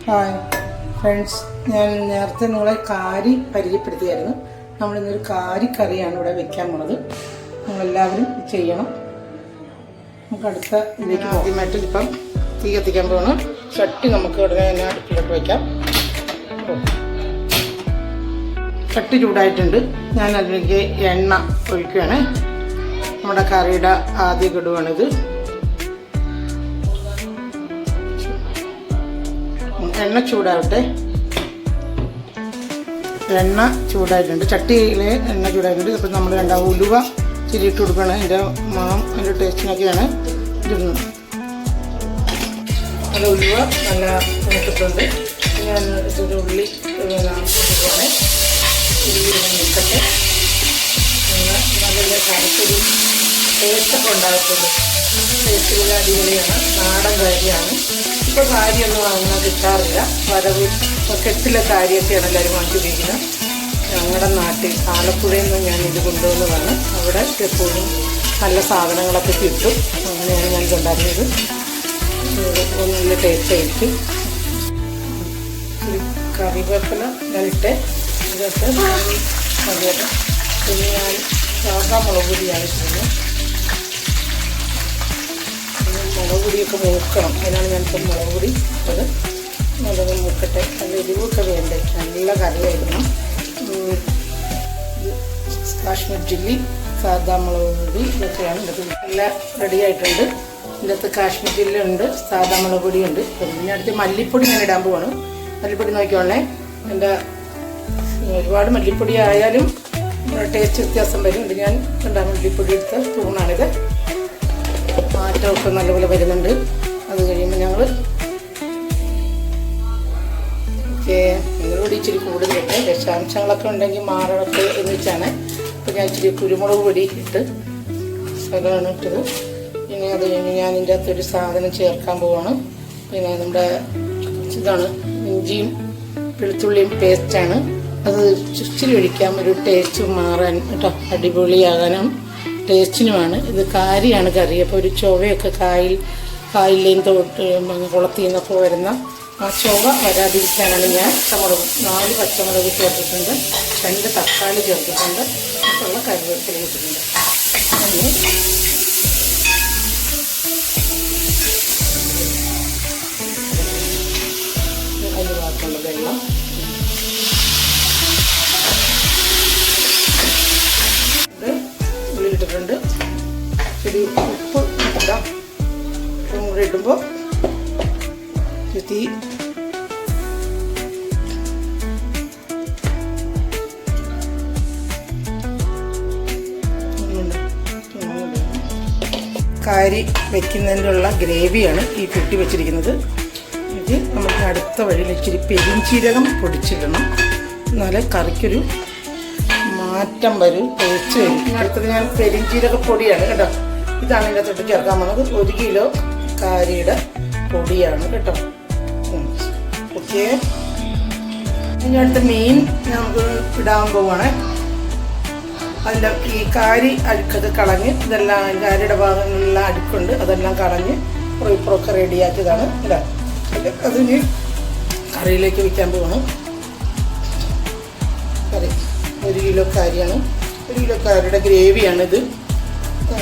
Hi friends, ഞാൻ നേരത്തെ നിങ്ങളെ കാരി പരിചയപ്പെടുത്തിയായിരുന്നു. നമ്മളിന്നൊരു കാരിക്കറിയാണ് ഇവിടെ വെക്കാൻ പോണത്. നിങ്ങളെല്ലാവരും ചെയ്യണം. നമുക്ക് അടുത്ത ഇതിലേക്ക് ആദ്യമായിട്ട് ഇപ്പം തീ കത്തിക്കാൻ പോകണം. ചട്ടി നമുക്ക് ഉടനെ തന്നെ അടുപ്പിലോട്ട് വയ്ക്കാം. ചട്ടി ചൂടായിട്ടുണ്ട്. ഞാൻ അതിലേക്ക് എണ്ണ ഒഴിക്കുകയാണ്. നമ്മുടെ കറിയുടെ ആദ്യ ഗഡുവാണിത്. എണ്ണ ചൂടാവട്ടെ. എണ്ണ ചൂടായിട്ടുണ്ട്, ചട്ടിയിൽ എണ്ണ ചൂടായിട്ടുണ്ട്. അപ്പോൾ നമ്മൾ ഉലുവ ചിരിയിട്ട് കൊടുക്കണം. അതിൻ്റെ മണം അതിൻ്റെ ടേസ്റ്റിനൊക്കെയാണ് ഇടുന്നത്. നല്ല ഉലുവ നല്ല ഇട്ടിട്ടുണ്ട്. ഞാൻ ഇതൊരു ഉള്ളി ഇടുകയാണ്. നിൽക്കട്ടെ. നല്ല കറുത്തൊരു ടേസ്റ്റൊക്കെ ഉണ്ടാകത്തുള്ളൂ. ടേസ്റ്റുകൾ അടിപൊളിയാണ്. നാടൻ കാര്യമാണ്. ഇപ്പോൾ കാര്യമൊന്നും വാങ്ങാൻ കിട്ടാറില്ല. വരവ് കെട്ടിലെ കാര്യമൊക്കെയാണ് എല്ലാവരും വാങ്ങി ഉപയോഗിക്കുന്നത്. ഞങ്ങളുടെ നാട്ടിൽ ആലപ്പുഴയിൽ നിന്ന് ഞാൻ ഇത് കൊണ്ടുവന്നതാണ്. അവിടെ എപ്പോഴും നല്ല സാധനങ്ങളൊക്കെ കിട്ടും. അങ്ങനെയാണ് ഞാൻ കൊണ്ടുവരുന്നത്. നല്ല ടേസ്റ്റ് ആയിരിക്കും. കറിവേപ്പില ഞാനിട്ട് ഇതൊക്കെ മതിയായിട്ട്. പിന്നെ ഞാൻ സാധാ മുളക് പൊടിയാണ് ചെയ്യുന്നത്. മുളക് പൊടിയൊക്കെ മൂക്കണം. അതിനാണ് ഞാനിപ്പം മുളക് പൊടി അത് നല്ലത് മൂക്കട്ടെ. നല്ല എരിവൊക്കെ വേണ്ടേ. നല്ല കറിയായിരുന്നു. കാശ്മീർ ചില്ലി, സാദാ മുളക് പൊടി ഇതൊക്കെയാണ്. ഇതൊക്കെ എല്ലാം റെഡി ആയിട്ടുണ്ട്. ഇതിനകത്ത് കാശ്മീർ ചില്ലി ഉണ്ട്, സാദാ മുളക് പൊടിയുണ്ട്. പിന്നെ അടുത്ത് മല്ലിപ്പൊടി ഞാൻ ഇടാൻ പോവാണ്. മല്ലിപ്പൊടി നോക്കിക്കോളേ. എൻ്റെ ഒരുപാട് മല്ലിപ്പൊടി ആയാലും ടേസ്റ്റ് വ്യത്യാസം വരും. ഇത് ഞാൻ മല്ലിപ്പൊടി എടുത്ത സ്പൂണാണിത്. മാറ്റമൊക്കെ നല്ലപോലെ വരുന്നുണ്ട്. അത് കഴിയുമ്പോൾ ഞങ്ങൾ നിങ്ങളോട് ഇച്ചിരി കൂടുതലിട്ട് വിഷാംശങ്ങളൊക്കെ ഉണ്ടെങ്കിൽ മാറണൊക്കെ എന്ന് വെച്ചാണ്. അപ്പോൾ ഞാൻ ഇച്ചിരി കുരുമുളക് പൊടി ഇട്ട് സ്ഥലമാണ് ഇട്ടത്. ഇനി അത് കഴിഞ്ഞ് ഞാൻ ഇതിൻ്റെ അകത്തൊരു സാധനം ചേർക്കാൻ പോവാണ്. പിന്നെ നമ്മുടെ ഇതാണ് ഇഞ്ചിയും വെളുത്തുള്ളിയും പേസ്റ്റാണ്. അത് ഇച്ചിരി ഒഴിക്കാം, ഒരു ടേസ്റ്റ് മാറാൻ കേട്ടോ, അടിപൊളിയാകാനും ടേസ്റ്റിനുമാണ്. ഇത് കാരിയാണ് കറി. അപ്പോൾ ഒരു ചൊവയൊക്കെ കായിലേയും കുളത്തിൽ നിന്നൊക്കെ വരുന്ന ആ ചൊവ വരാതിരിക്കാനാണ് ഞാൻ പച്ചമുളക് 4 പച്ചമുളക് ചേർത്തിട്ടുണ്ട്, 2 തക്കാളി ചേർത്തിട്ടുണ്ട്, മറ്റുള്ള കറിവേപ്പില ഇട്ടിട്ടുണ്ട്. അങ്ങനെ അതിന് ഭാഗത്തുള്ള വെള്ളം ഇട്ടിട്ടുണ്ട്. ഒരു ഉപ്പ് ഇടാം. ഉപ്പും കൂടി ഇടുമ്പോൾ തീ കാരി വെക്കുന്നതിനുള്ള ഗ്രേവിയാണ് ഈ കുട്ടി വെച്ചിരിക്കുന്നത്. ഇത് നമുക്ക് അടുത്ത വഴിയിൽ ഇച്ചിരി പെരിഞ്ചീരകം പൊടിച്ചിടണം. എന്നാലേ കറിക്കൊരു മാറ്റം വരും, ടേസ്റ്റ് വരും. അടുത്തത് ഞാൻ പെരിഞ്ചീരക പൊടിയാണ് കേട്ടോ. ഇതാണ് ഇതിൻ്റെ തൊട്ട് ചേർക്കാൻ പോകുന്നത്. 1 കിലോ കാരിയുടെ പൊടിയാണ് കേട്ടോ. ഓക്കെ, ഇനി അടുത്ത മീൻ നമുക്ക് ഇടാൻ പോവാണ്. അതിൻ്റെ ഈ കാരി അഴുക്കൊക്കെ കളഞ്ഞ് ഇതെല്ലാം കാരിയുടെ ഭാഗങ്ങളിലുള്ള അഴുക്കുണ്ട്, അതെല്ലാം കളഞ്ഞ് ഇപ്പുറമൊക്കെ റെഡിയാക്കിയതാണ് കേട്ടോ. അതിന് കറിയിലേക്ക് വയ്ക്കാൻ പോവാണ്. കറി 1 കിലോ കാരിയാണ്. 1 കിലോ കാരിയുടെ ഗ്രേവിയാണിത്.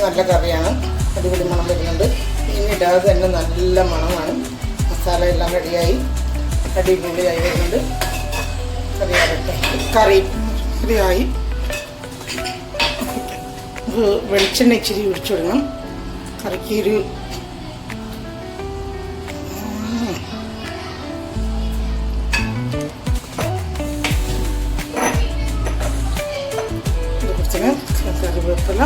നല്ല കറിയാണ്, അടിപൊളി മണം വരുന്നുണ്ട്. ഇടാതെ തന്നെ നല്ല മണമാണ്. മസാല എല്ലാം റെഡിയായി അടിപൊളിയായി വരുന്നുണ്ട്. കറിയാകട്ടെ. കറിയായി വെളിച്ചെണ്ണ ഇച്ചിരി ഒഴിച്ചിടണം. കറിക്കൊരു കറിവേപ്പില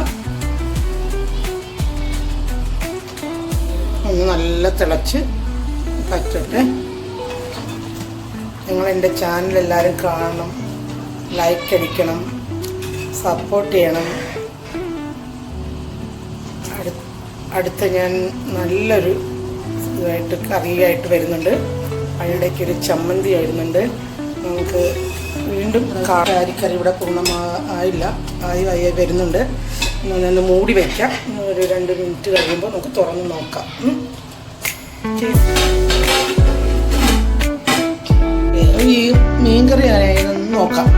ഒന്ന് നല്ല തിളച്ച് പറ്റട്ടെ. നിങ്ങൾ എൻ്റെ ചാനൽ എല്ലാവരും കാണണം, ലൈക്ക് അടിക്കണം, സപ്പോർട്ട് ചെയ്യണം. അടുത്ത ഞാൻ നല്ലൊരു ഇതായിട്ട് കറിയായിട്ട് വരുന്നുണ്ട്. അതിനിടയ്ക്കൊരു ചമ്മന്തി ആയിരുന്നുണ്ട്. നമുക്ക് വീണ്ടും കാരിക്കറി ഇവിടെ പൂർണ്ണമായില്ല, ആയി വരുന്നുണ്ട്. ഒന്ന് മൂടി വയ്ക്കാം. ഒരു 2 മിനിറ്റ് കഴിയുമ്പോൾ നമുക്ക് തുറന്ന് നോക്കാം. ഈ മീൻകറി ആയാലും നോക്കാം.